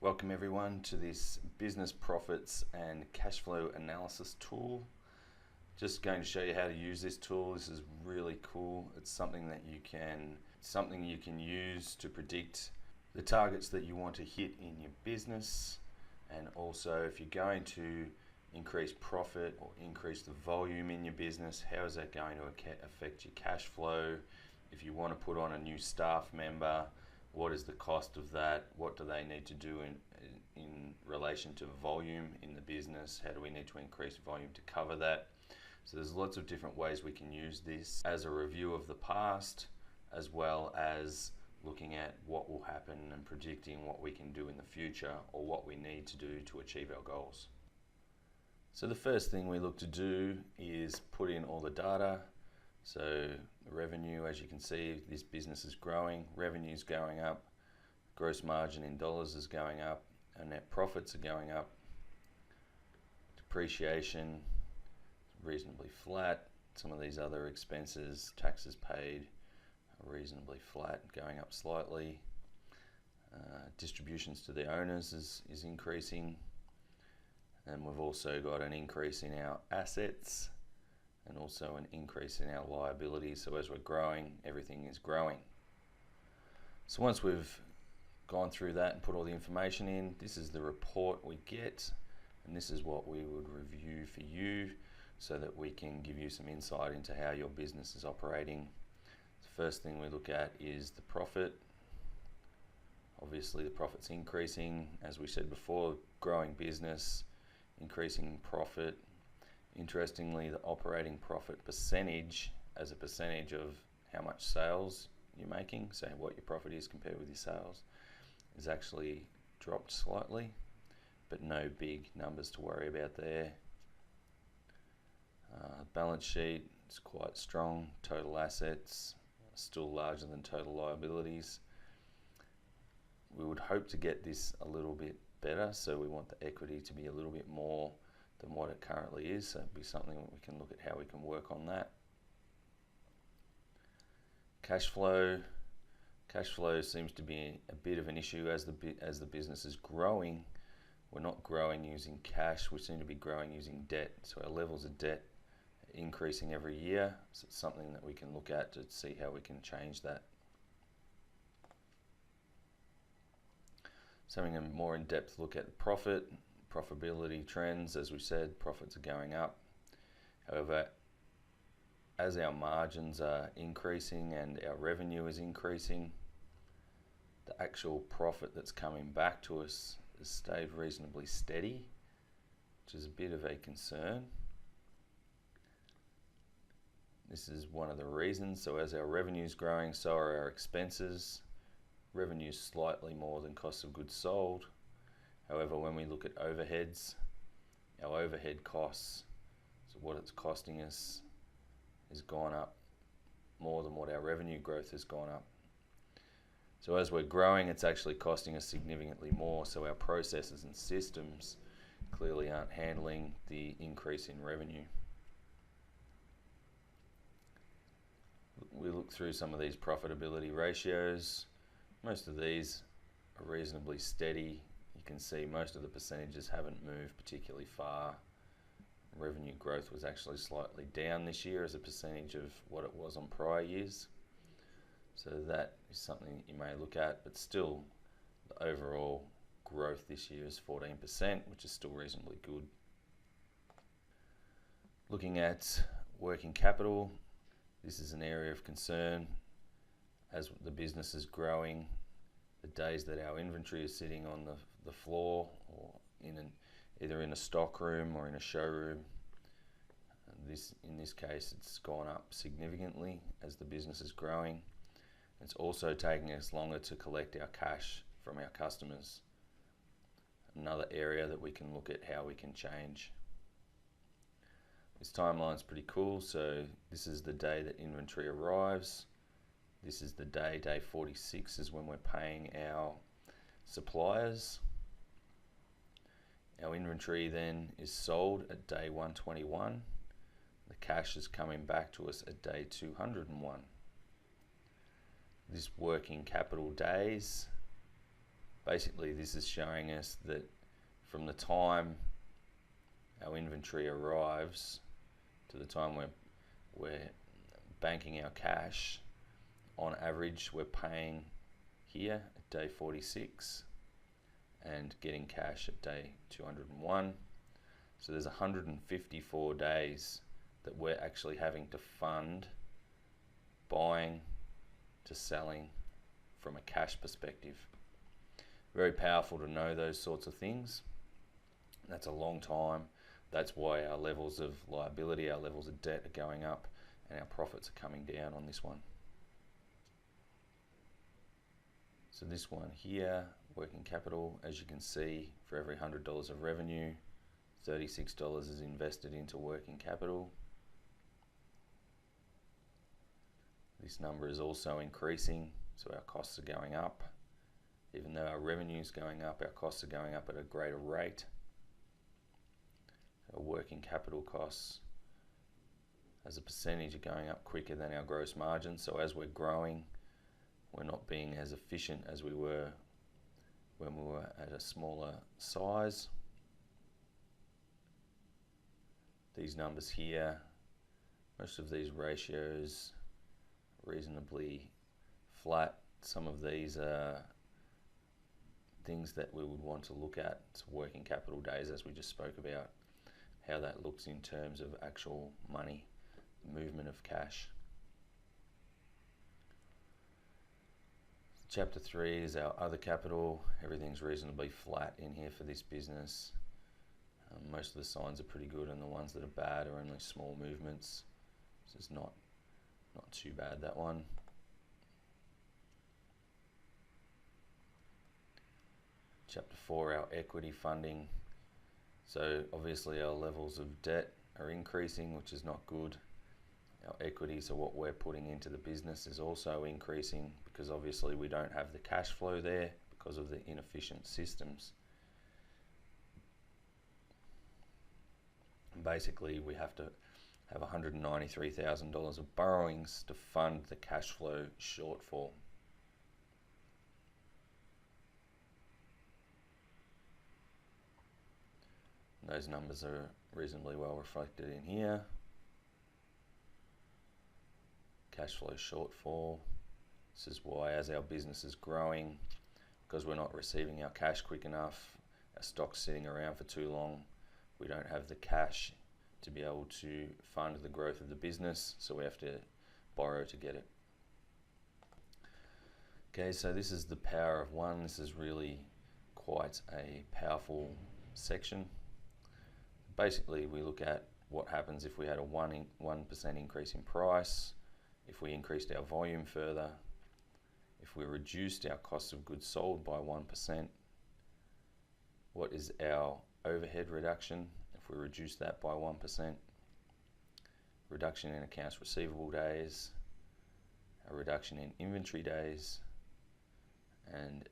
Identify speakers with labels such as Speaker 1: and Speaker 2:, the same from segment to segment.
Speaker 1: Welcome everyone to this business profits and cash flow analysis tool. Just going to show you how to use this tool. This is really cool. It's something you can use to predict the targets that you want to hit in your business, and also if you're going to increase profit or increase the volume in your business, how is that going to affect your cash flow? If you want to put on a new staff member, what is the cost of that? What do they need to do in relation to volume in the business? How do we need to increase volume to cover that? So there's lots of different ways we can use this as a review of the past, as well as looking at what will happen and predicting what we can do in the future or what we need to do to achieve our goals. So the first thing we look to do is put in all the data. So the revenue, as you can see, this business is growing, revenue is going up, gross margin in dollars is going up, our net profits are going up, depreciation is reasonably flat, some of these other expenses, taxes paid, are reasonably flat, going up slightly, distributions to the owners is increasing, and we've also got an increase in our assets and also an increase in our liabilities. So as we're growing, everything is growing. So once we've gone through that and put all the information in, this is the report we get, and this is what we would review for you so that we can give you some insight into how your business is operating. The first thing we look at is the profit. Obviously the profit's increasing, as we said before, growing business, increasing profit. Interestingly, the operating profit percentage as a percentage of how much sales you're making, so what your profit is compared with your sales, is actually dropped slightly, but no big numbers to worry about there. Balance sheet is quite strong. Total assets still larger than total liabilities. We would hope to get this a little bit better, so we want the equity to be a little bit more than what it currently is, so it'd be something that we can look at how we can work on that. Cash flow seems to be a bit of an issue as the business is growing. We're not growing using cash, we seem to be growing using debt, so our levels of debt are increasing every year, so it's something that we can look at to see how we can change that. So having a more in-depth look at the profitability trends, as we said, profits are going up. However, as our margins are increasing and our revenue is increasing, the actual profit that's coming back to us has stayed reasonably steady, which is a bit of a concern. This is one of the reasons. So as our revenue is growing, so are our expenses. Revenue is slightly more than cost of goods sold. However, when we look at overheads, our overhead costs, so what it's costing us, has gone up more than what our revenue growth has gone up. So as we're growing, it's actually costing us significantly more, so our processes and systems clearly aren't handling the increase in revenue. We look through some of these profitability ratios. Most of these are reasonably steady. You can see most of the percentages haven't moved particularly far. Revenue growth was actually slightly down this year as a percentage of what it was on prior years. So that is something you may look at, but still the overall growth this year is 14%, which is still reasonably good. Looking at working capital, this is an area of concern. As the business is growing, the days that our inventory is sitting on the floor or either in a stock room or in a showroom, in this case it's gone up significantly as the business is growing. It's also taking us longer to collect our cash from our customers. Another area that we can look at how we can change. This timeline is pretty cool. So this is the day that inventory arrives. This is the day 46 is when we're paying our suppliers. Our inventory then is sold at day 121. The cash is coming back to us at day 201. This working capital days Basically, this is showing us that from the time our inventory arrives to the time we're banking our cash, on average we're paying here at day 46 and getting cash at day 201. So there's 154 days that we're actually having to fund buying to selling from a cash perspective. Very powerful to know those sorts of things. That's a long time. That's why our levels of liability, our levels of debt are going up, and our profits are coming down on this one. So this one here, working capital, as you can see, for every $100 of revenue, $36 is invested into working capital. This number is also increasing, so our costs are going up. Even though our revenue is going up, our costs are going up at a greater rate. Our working capital costs as a percentage are going up quicker than our gross margin. So as we're growing, we're not being as efficient as we were when we were at a smaller size. These numbers here, most of these ratios are reasonably flat. Some of these are things that we would want to look at. It's working capital days, as we just spoke about, how that looks in terms of actual money, movement of cash. Chapter 3 is our other capital. Everything's reasonably flat in here for this business. Most of the signs are pretty good, and the ones that are bad are only small movements. So it's not too bad, that one. Chapter 4, our equity funding. So obviously our levels of debt are increasing, which is not good. Our equity, so what we're putting into the business, is also increasing because obviously we don't have the cash flow there because of the inefficient systems. And basically we have to have $193,000 of borrowings to fund the cash flow shortfall. Those numbers are reasonably well reflected in here. Cash flow shortfall. This is why, as our business is growing, because we're not receiving our cash quick enough, our stock's sitting around for too long, we don't have the cash to be able to fund the growth of the business, so we have to borrow to get it. Okay, so this is the power of one. This is really quite a powerful section. Basically, we look at what happens if we had a 1% increase in price, if we increased our volume further, if we reduced our cost of goods sold by 1%, what is our overhead reduction if we reduce that by 1%, reduction in accounts receivable days, a reduction in inventory days, and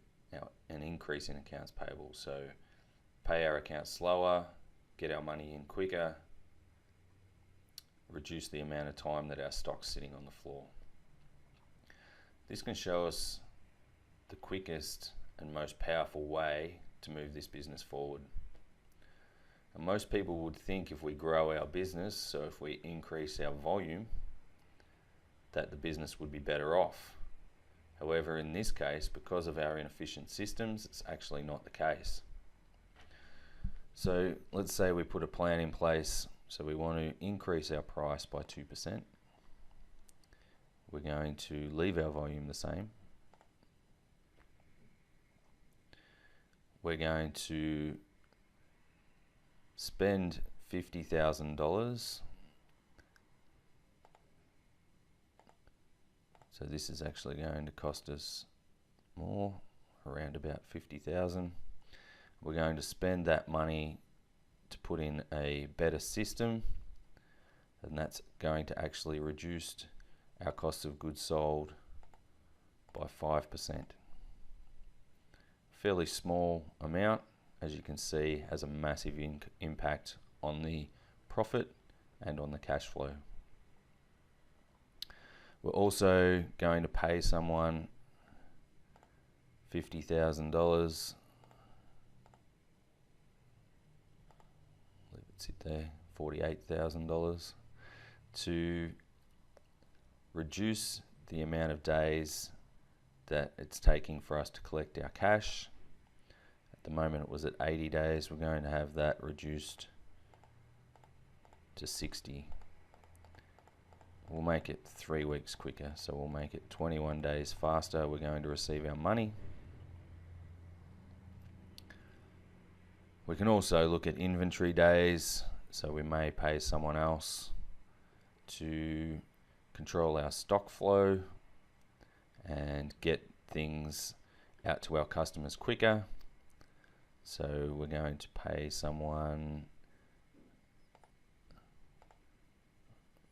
Speaker 1: an increase in accounts payable. So pay our accounts slower, get our money in quicker, reduce the amount of time that our stock's sitting on the floor. This can show us the quickest and most powerful way to move this business forward. And most people would think if we grow our business, so if we increase our volume, that the business would be better off. However, in this case, because of our inefficient systems, it's actually not the case. So let's say we put a plan in place. So we want to increase our price by 2%. We're going to leave our volume the same. We're going to spend $50,000. So this is actually going to cost us more, around about $50,000. We're going to spend that money to put in a better system, and that's going to actually reduce our cost of goods sold by 5%. Fairly small amount, as you can see, has a massive impact on the profit and on the cash flow. We're also going to pay someone $50,000. Leave it sit there. $48,000 to reduce the amount of days that it's taking for us to collect our cash. At the moment it was at 80 days. We're going to have that reduced to 60. We'll make it 3 weeks quicker, so we'll make it 21 days faster. We're going to receive our money. We can also look at inventory days, so we may pay someone else to control our stock flow and get things out to our customers quicker. So we're going to pay someone,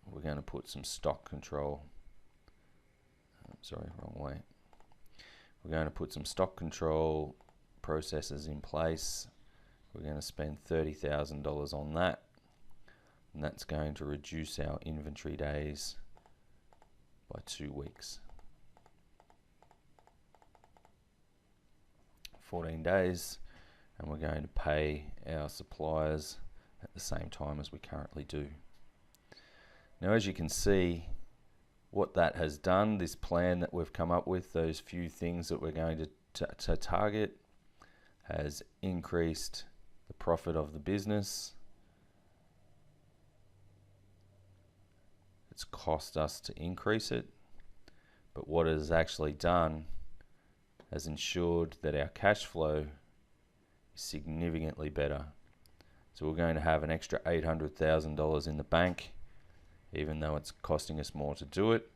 Speaker 1: we're going to put some stock control, wrong way. We're going to put some stock control processes in place. We're going to spend $30,000 on that, and that's going to reduce our inventory days by 2 weeks. 14 days, and we're going to pay our suppliers at the same time as we currently do. Now, as you can see, what that has done, this plan that we've come up with, those few things that we're going to target, has increased the profit of the business. It's cost us to increase it, but what it has actually done has ensured that our cash flow is significantly better. So we're going to have an extra $800,000 in the bank, even though it's costing us more to do it.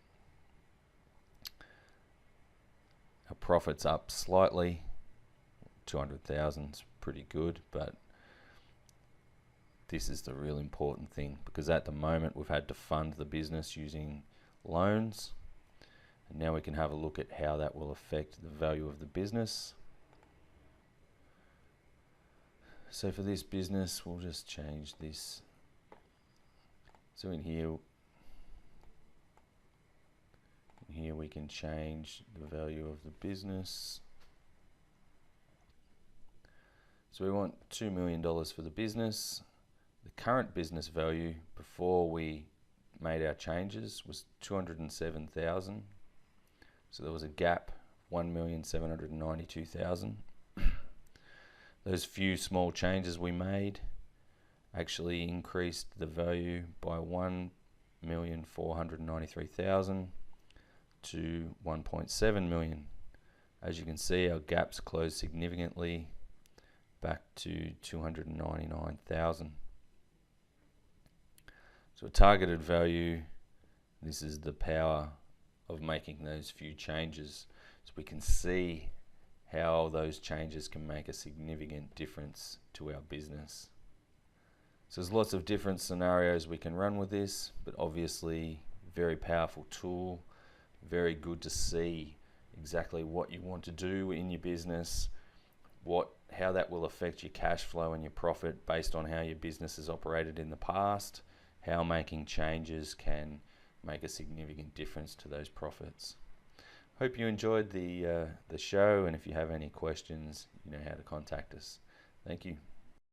Speaker 1: Our profit's up slightly. 200,000 is pretty good, but this is the real important thing, because at the moment we've had to fund the business using loans. And now we can have a look at how that will affect the value of the business. So for this business, we'll just change this. So in here we can change the value of the business. So we want $2 million for the business. The current business value before we made our changes was $207,000. So there was a gap, $1,792,000. Those few small changes we made actually increased the value by $1,493,000 to $1.7 million. As you can see, our gaps closed significantly back to $299,000. So a targeted value, this is the power of making those few changes. So we can see how those changes can make a significant difference to our business. So there's lots of different scenarios we can run with this, but obviously very powerful tool, very good to see exactly what you want to do in your business, how that will affect your cash flow and your profit based on how your business has operated in the past, how making changes can make a significant difference to those profits. Hope you enjoyed the show, and if you have any questions, you know how to contact us. Thank you.